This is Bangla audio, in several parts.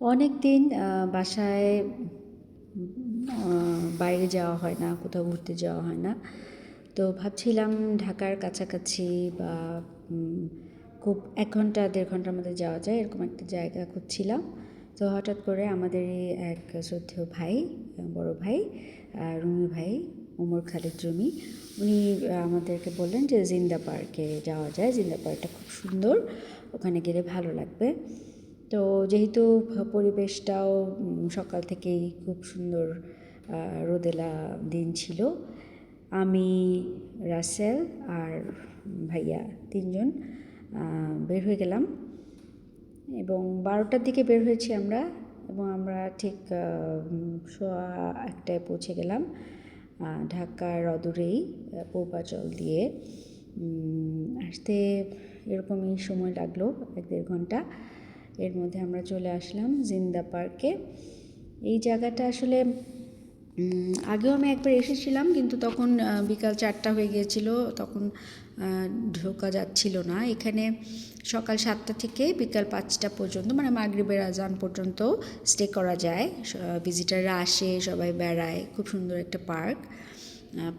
অনেক দিন বাসায় বাইরে যাওয়া হয় না, কোথাও ঘুরতে যাওয়া হয় না। তো ভাবছিলাম ঢাকার কাছাকাছি বা খুব 1 ঘন্টা 1.5 ঘন্টার মধ্যে যাওয়া যায় এরকম একটা জায়গা খুঁজছিলাম। তো হঠাৎ করে আমাদেরই এক শ্রদ্ধেয় ভাই, বড় ভাই, রুমি ভাই, ওমর খালিদ রুমি, উনি আমাদেরকে বললেন যে জিন্দা পার্কে যাওয়া যায়। জিন্দা পার্কটা খুব সুন্দর, ওখানে গেলে ভালো লাগবে। তো যেহেতু পরিবেশটাও সকাল থেকেই খুব সুন্দর, রোদেলা দিন ছিল, আমি, রাসেল আর ভাইয়া 3 জন বের হয়ে গেলাম এবং 12টার দিকে বের হয়েছি আমরা, এবং আমরা ঠিক 1:15টায় পৌঁছে গেলাম ঢাকার অদূরেই পূর্বাচল দিয়ে। আসতে এরকমই সময় লাগলো 1-1.5 ঘন্টা। এর মধ্যে আমরা চলে আসলাম জিন্দা পার্কে। এই জায়গাটা আসলে আগেও আমি একবার এসেছিলাম, কিন্তু তখন বিকাল 4টা হয়ে গিয়েছিল, তখন ঢোকা যাচ্ছিল না। এখানে সকাল 7টা থেকে বিকাল 5টা পর্যন্ত, মানে মাগরিবের আজান পর্যন্ত স্টে করা যায়। ভিজিটাররা আসে, সবাই বেড়ায়। খুব সুন্দর একটা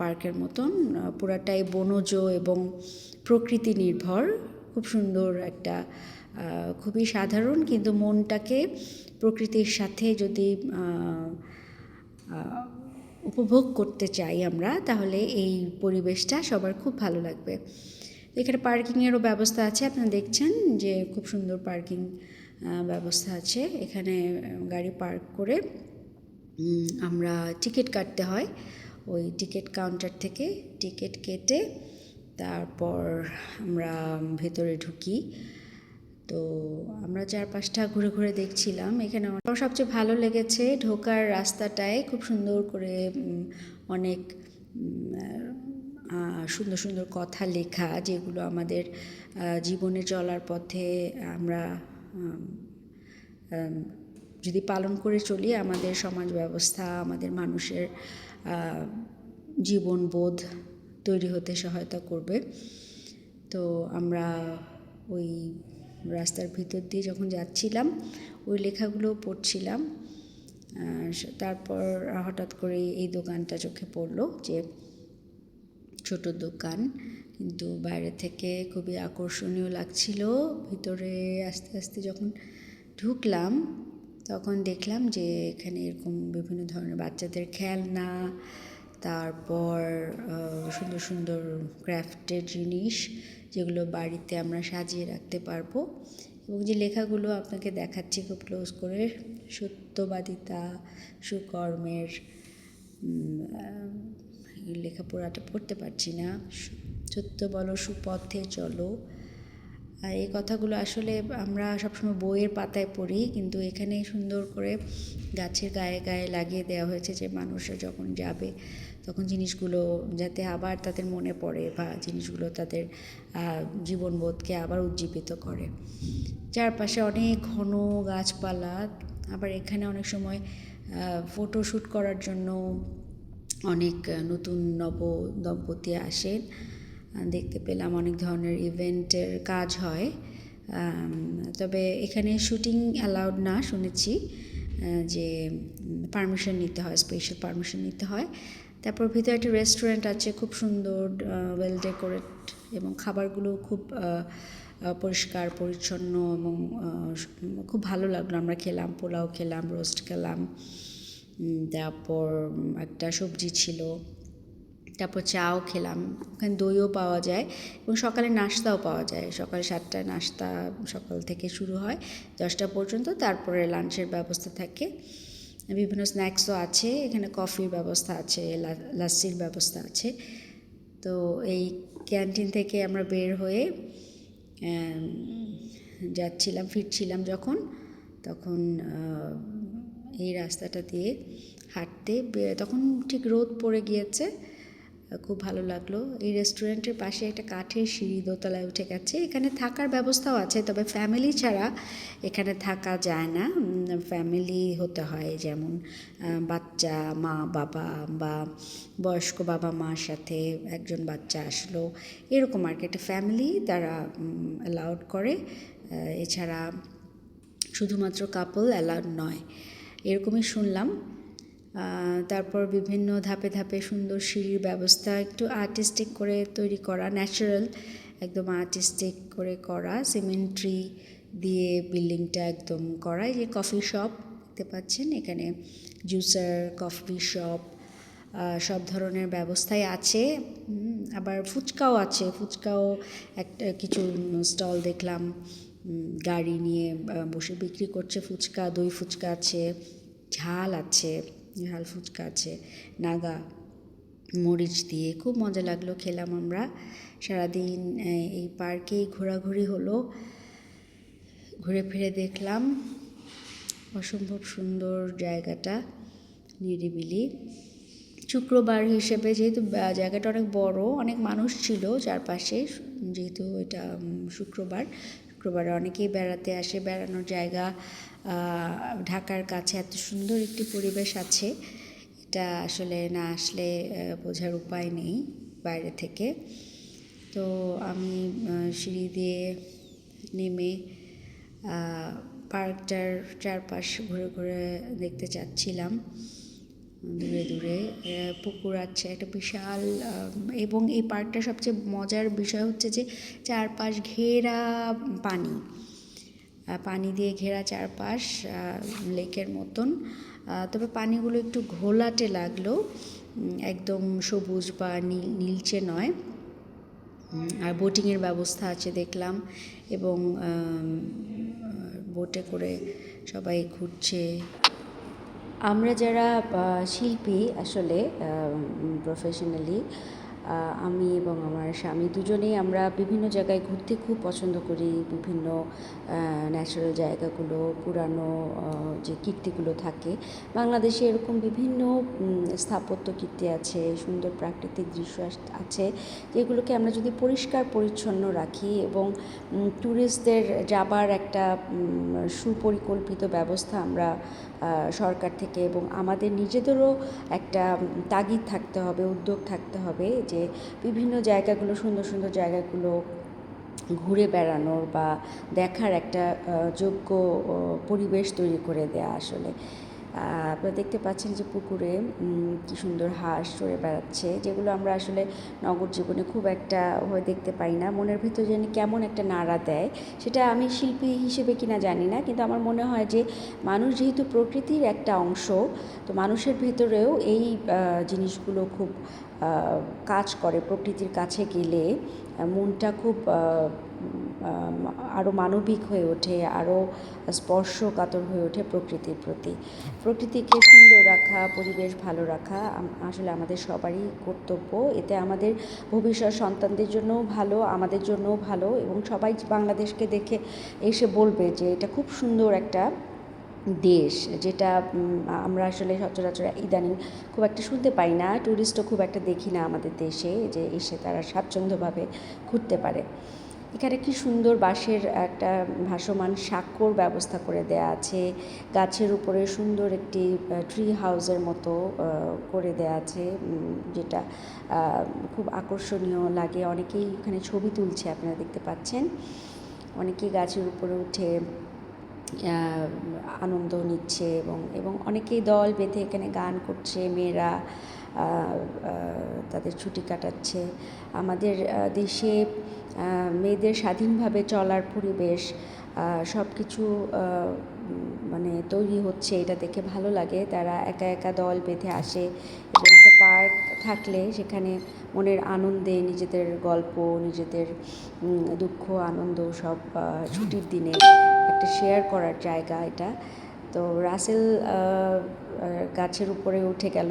পার্কের মতন, পুরাটাই বনজ এবং প্রকৃতি নির্ভর। খুব সুন্দর একটা, খুবই সাধারণ, কিন্তু মনটাকে প্রকৃতির সাথে যদি উপভোগ করতে চাই আমরা, তাহলে এই পরিবেশটা সবার খুব ভালো লাগবে। এখানে পার্কিংয়েরও ব্যবস্থা আছে, আপনারা দেখছেন যে খুব সুন্দর পার্কিং ব্যবস্থা আছে। এখানে গাড়ি পার্ক করে আমরা টিকিট কাটতে হয়। ওই টিকিট কাউন্টার থেকে টিকিট কেটে তারপর আমরা ভেতরে ঢুকি। তো আমরা 4-5টা ঘুরে ঘুরে দেখছিলাম। এখানে আমার সবচেয়ে ভালো লেগেছে ঢোকার রাস্তাটায় খুব সুন্দর করে অনেক সুন্দর সুন্দর কথা লেখা, যেগুলো আমাদের জীবনে চলার পথে আমরা যদি পালন করে চলি, আমাদের সমাজ ব্যবস্থা, আমাদের মানুষের জীবনবোধ তৈরি হতে সহায়তা করবে। তো আমরা ওই রাস্তার ভিতর দিয়ে যখন যাচ্ছিলাম, ওই লেখাগুলো পড়ছিলাম। তারপর হঠাৎ করে এই দোকানটা চোখে পড়লো, যে ছোট দোকান, কিন্তু বাইরে থেকে খুবই আকর্ষণীয় লাগছিল। ভিতরে আস্তে আস্তে যখন ঢুকলাম, তখন দেখলাম যে এখানে এরকম বিভিন্ন ধরনের বাচ্চাদের খেলনা, তারপর সুন্দর সুন্দর ক্রাফটের জিনিস, যেগুলো বাড়িতে আমরা সাজিয়ে রাখতে পারবো। এবং যে লেখাগুলো আপনাকে দেখাচ্ছি খুব ক্লোজ করে, সত্যবাদিতা, সুকর্মের, লেখাপড়াটা পড়তে পারছি না, সত্য বলো, সুপথে চলো। এই কথাগুলো আসলে আমরা সবসময় বইয়ের পাতায় পড়ি, কিন্তু এখানে সুন্দর করে গাছের গায়ে গায়ে লাগিয়ে দেওয়া হয়েছে, যে মানুষরা যখন যাবে তখন জিনিসগুলো যাতে আবার তাদের মনে পড়ে, বা জিনিসগুলো তাদের জীবনবোধকে আবার উজ্জীবিত করে। চারপাশে অনেক ঘন গাছপালা। আবার এখানে অনেক সময় ফটোশ্যুট করার জন্য অনেক নতুন দম্পতি আসেন। দেখতে পেলাম অনেক ধরনের ইভেন্টের কাজ হয়, তবে এখানে শুটিং অ্যালাউড না শুনেছি, যে পারমিশন নিতে হয়, স্পেশাল পারমিশন নিতে হয়। তারপর ভিতরে একটা রেস্টুরেন্ট আছে, খুব সুন্দর, ওয়েল ডেকোরেট, এবং খাবারগুলো খুব পরিষ্কার পরিচ্ছন্ন, এবং খুব ভালো লাগলো। আমরা খেলাম, পোলাও খেলাম, রোস্ট খেলাম, তারপর একটা সবজি ছিল, তারপর চাও খেলাম। ওখানে দইও পাওয়া যায়, এবং সকালে নাস্তাও পাওয়া যায়। সকাল 7টায় নাস্তা সকাল থেকে শুরু হয় 10টা পর্যন্ত, তারপরে লাঞ্চের ব্যবস্থা থাকে, বিভিন্ন স্ন্যাক্সও আছে। এখানে কফির ব্যবস্থা আছে, লাস্সির ব্যবস্থা আছে। তো এই ক্যান্টিন থেকে আমরা বের হয়ে যাচ্ছিলাম, ফিরছিলাম যখন, তখন এই রাস্তাটা দিয়ে হাঁটতে, তখন ঠিক রোদ পড়ে গিয়েছে, খুব ভালো লাগলো। এই রেস্টুরেন্টের পাশে একটা কাঠের সিঁড়ি দোতলায় উঠে গেছে। এখানে থাকার ব্যবস্থাও আছে, তবে ফ্যামিলি ছাড়া এখানে থাকা যায় না। ফ্যামিলি হতে হয়, যেমন বাচ্চা, মা বাবা, বা বয়স্ক বাবা মার সাথে একজন বাচ্চা আসলো, এরকম আর কি। একটা ফ্যামিলি তারা অ্যালাউড করে। এছাড়া শুধুমাত্র কাপল অ্যালাউড নয়, এরকমই শুনলাম। তারপর বিভিন্ন ধাপে ধাপে সুন্দর সিঁড়ির ব্যবস্থা, একটু আর্টিস্টিক করে তৈরি করা, ন্যাচারাল একদম আর্টিস্টিক করে করা, সিমেন্ট্রি দিয়ে বিল্ডিংটা একদম করা। এই যে কফি শপ দেখতে পাচ্ছেন, এখানে জুসার, কফি শপ সব ধরনের ব্যবস্থাই আছে। আবার ফুচকাও আছে, ফুচকাও একটা কিছু স্টল দেখলাম, গাড়ি নিয়ে বসে বিক্রি করছে ফুচকা, দই ফুচকা আছে, ঝাল আছে, ঝাল ফুচকা আছে নাগা মরিচ দিয়ে, খুব মজা লাগলো, খেলাম আমরা। সারাদিন এই পার্কেই ঘোরাঘুরি হলো, ঘুরে ফিরে দেখলাম, অসম্ভব সুন্দর জায়গাটা, নিরিবিলি। শুক্রবার হিসেবে যেহেতু জায়গাটা অনেক বড়, অনেক মানুষ ছিল চারপাশে, যেহেতু এটা শুক্রবারে অনেকেই বেড়াতে আসে, বেড়ানোর জায়গা। ঢাকার কাছে এত সুন্দর একটি পরিবেশ আছে, এটা আসলে না আসলে বোঝার উপায় নেই বাইরে থেকে। তো আমি সিঁড়ি দিয়ে নেমে পার্কটার চারপাশ ঘুরে ঘুরে দেখতে চাচ্ছিলাম। দূরে দূরে পুকুর আছে একটা বিশাল, এবং এই পার্কটা সবচেয়ে মজার বিষয় হচ্ছে যে চারপাশ ঘেরা পানি দিয়ে ঘেরা চারপাশ, লেকের মতন। তবে পানিগুলো একটু ঘোলাটে লাগলো, একদম সবুজ বা নীলচে নয়। আর বোটিংয়ের ব্যবস্থা আছে দেখলাম, এবং বোটে করে সবাই ঘুরছে। আমরা যারা শিল্পী আসলে প্রফেশনালি, আমি এবং আমার স্বামী দুজনেই আমরা বিভিন্ন জায়গায় ঘুরতে খুব পছন্দ করি। বিভিন্ন ন্যাচারাল জায়গাগুলো, পুরানো যে কীর্তিগুলো থাকে বাংলাদেশে, এরকম বিভিন্ন স্থাপত্য কীর্তি আছে, সুন্দর প্রাকৃতিক দৃশ্য আছে, যেগুলোকে আমরা যদি পরিষ্কার পরিচ্ছন্ন রাখি এবং ট্যুরিস্টদের যাবার একটা সুপরিকল্পিত ব্যবস্থা আমরা সরকার থেকে এবং আমাদের নিজেদেরও একটা তাগিদ থাকতে হবে, উদ্যোগ থাকতে হবে যে বিভিন্ন জায়গাগুলো, সুন্দর সুন্দর জায়গাগুলো ঘুরে বেড়ানোর বা দেখার একটা যোগ্য পরিবেশ তৈরি করে দেয়া। আসলে আপনারা দেখতে পাচ্ছেন যে পুকুরে কি সুন্দর হাঁস চড়ে বেড়াচ্ছে, যেগুলো আমরা আসলে নগর জীবনে খুব একটা দেখতে পাই না। মনের ভিতর যেন কেমন একটা নাড়া দেয়, সেটা আমি শিল্পী হিসেবে কিনা জানি না, কিন্তু আমার মনে হয় যে মানুষ যেহেতু প্রকৃতির একটা অংশ, তো মানুষের ভেতরেও এই জিনিসগুলো খুব কাজ করে। প্রকৃতির কাছে গেলে মনটা খুব আরও মানবিক হয়ে ওঠে, আরও স্পর্শকাতর হয়ে ওঠে প্রকৃতির প্রতি। প্রকৃতিকে সুন্দর রাখা, পরিবেশ ভালো রাখা আসলে আমাদের সবারই কর্তব্য। এতে আমাদের ভবিষ্যৎ সন্তানদের জন্যও ভালো, আমাদের জন্যও ভালো, এবং সবাই বাংলাদেশকে দেখে এসে বলবে যে এটা খুব সুন্দর একটা দেশ, যেটা আমরা আসলে সচরাচর ইদানিং খুব একটা শুনতে পাই না। ট্যুরিস্টও খুব একটা দেখি না আমাদের দেশে যে এসে তারা স্বাচ্ছন্দ্যভাবে ঘুরতে পারে। এখানে কি সুন্দর বাঁশের একটা ভাসমান সাঁকোর ব্যবস্থা করে দেয়া আছে, গাছের উপরে সুন্দর একটি ট্রি হাউসের মতো করে দেয়া আছে, যেটা খুব আকর্ষণীয় লাগে। অনেকেই এখানে ছবি তুলছে, আপনারা দেখতে পাচ্ছেন, অনেকেই গাছের উপরে উঠে আনন্দ নিচ্ছে, এবং অনেকেই দল বেঁধে এখানে গান করছে, মেয়েরা তাদের ছুটি কাটাচ্ছে। আমাদের দেশে মেয়েদের স্বাধীনভাবে চলার পরিবেশ, সব কিছু মানে তৈরি হচ্ছে, এটা দেখে ভালো লাগে। তারা একা একা দল বেঁধে আসে, এবং একটা পার্ক থাকলে সেখানে মনের আনন্দে নিজেদের গল্প, নিজেদের দুঃখ আনন্দ সব ছুটির দিনে একটা শেয়ার করার জায়গা এটা। তো রাসেল গাছের উপরে উঠে গেল,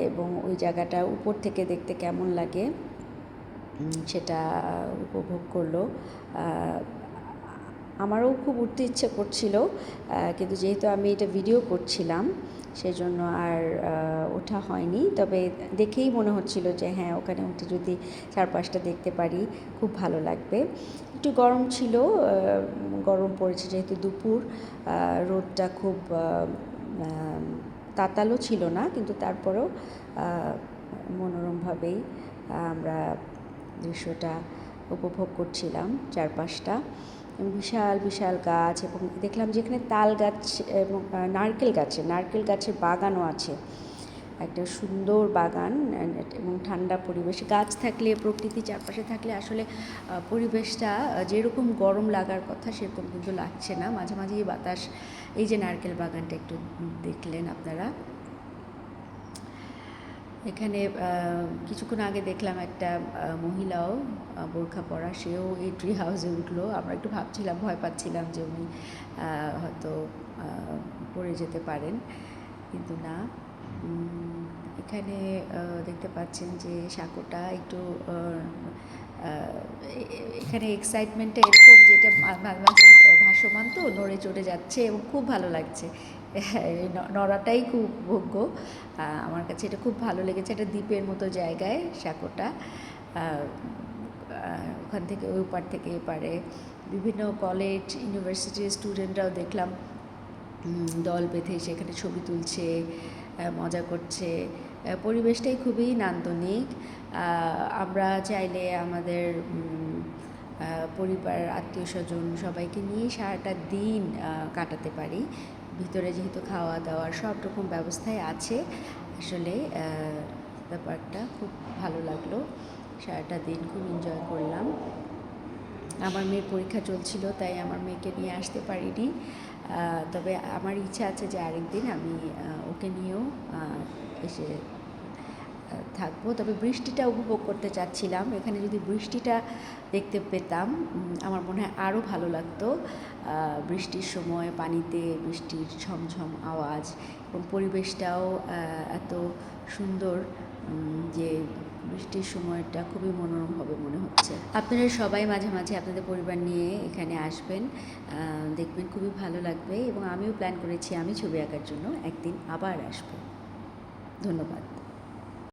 এবং ওই জায়গাটা উপর থেকে দেখতে কেমন লাগে সেটা উপভোগ করলো। আমারও খুব উঠতে ইচ্ছে করছিল, কিন্তু যেহেতু আমি এটা ভিডিও করছিলাম সেজন্য আর ওঠা হয়নি। তবে দেখেই মনে হচ্ছিল যে হ্যাঁ, ওখানে উঠে যদি চারপাশটা দেখতে পারি খুব ভালো লাগবে। একটু গরম ছিল, গরম পড়েছে যেহেতু দুপুর, রোদটা খুব তাতালো ছিল না, কিন্তু তারপরেও মনোরমভাবেই আমরা দৃশ্যটা উপভোগ করছিলাম চারপাশটা। বিশাল বিশাল গাছ, এবং দেখলাম যে এখানে তাল গাছ এবং নারকেল গাছের বাগানও আছে, একটা সুন্দর বাগান এবং ঠান্ডা পরিবেশ। গাছ থাকলে, প্রকৃতি চারপাশে থাকলে আসলে পরিবেশটা যেরকম গরম লাগার কথা সেরকম কিন্তু লাগছে না। মাঝে মাঝেই বাতাস, এই যে নারকেল বাগানটা একটু দেখলেন আপনারা। এখানে কিছুক্ষণ আগে দেখলাম একটা মহিলাও বোরখা পরা, সেও এই ট্রি হাউসে উঠলো। আমরা একটু ভাবছিলাম, ভয় পাচ্ছিলাম যে উনি হয়তো পড়ে যেতে পারেন, কিন্তু না। এখানে দেখতে পাচ্ছেন যে সাঁকোটা একটু এখানে এক্সাইটমেন্টটা এরকম যে এটা মাঝে মাঝে ভাসমান, তো নড়ে চড়ে যাচ্ছে এবং খুব ভালো লাগছে। নড়াটাই খুব ভোগ্য, আমার কাছে এটা খুব ভালো লেগেছে। একটা দ্বীপের মতো জায়গায় সাঁকোটা, ওখান থেকে ওই পার থেকে এপারে বিভিন্ন কলেজ, ইউনিভার্সিটির স্টুডেন্টরাও দেখলাম দল বেঁধে সেখানে ছবি তুলছে, মজা করছে। পরিবেশটাই খুবই নান্দনিক। আমরা চাইলে আমাদের পরিবার, আত্মীয় স্বজন সবাইকে নিয়ে সারাটা দিন কাটাতে পারি। ভিতরে যেহেতু খাওয়া দাওয়ার সব রকম ব্যবস্থাই আছে, আসলে ব্যাপারটা খুব ভালো লাগলো। সারাটা দিন খুব এনজয় করলাম। আমার মেয়ের পরীক্ষা চলছিল, তাই আমার মেয়েকে নিয়ে আসতে পারিনি, তবে আমার ইচ্ছা আছে যে আরেকদিন আমি ওকে নিয়েও এসে থাকবো। তবে বৃষ্টিটা উপভোগ করতে চাচ্ছিলাম। এখানে যদি বৃষ্টিটা দেখতে পেতাম আমার মনে হয় আরও ভালো লাগতো। বৃষ্টির সময় পানিতে বৃষ্টির ঝমঝম আওয়াজ এবং পরিবেশটাও এত সুন্দর যে বৃষ্টির সময়টা খুবই মনোরম হবে মনে হচ্ছে। আপনারা সবাই মাঝে মাঝে আপনাদের পরিবার নিয়ে এখানে আসবেন, দেখবেন খুবই ভালো লাগবে। এবং আমিও প্ল্যান করেছি আমি ছবি আঁকার জন্য একদিন আবার আসবো। ধন্যবাদ।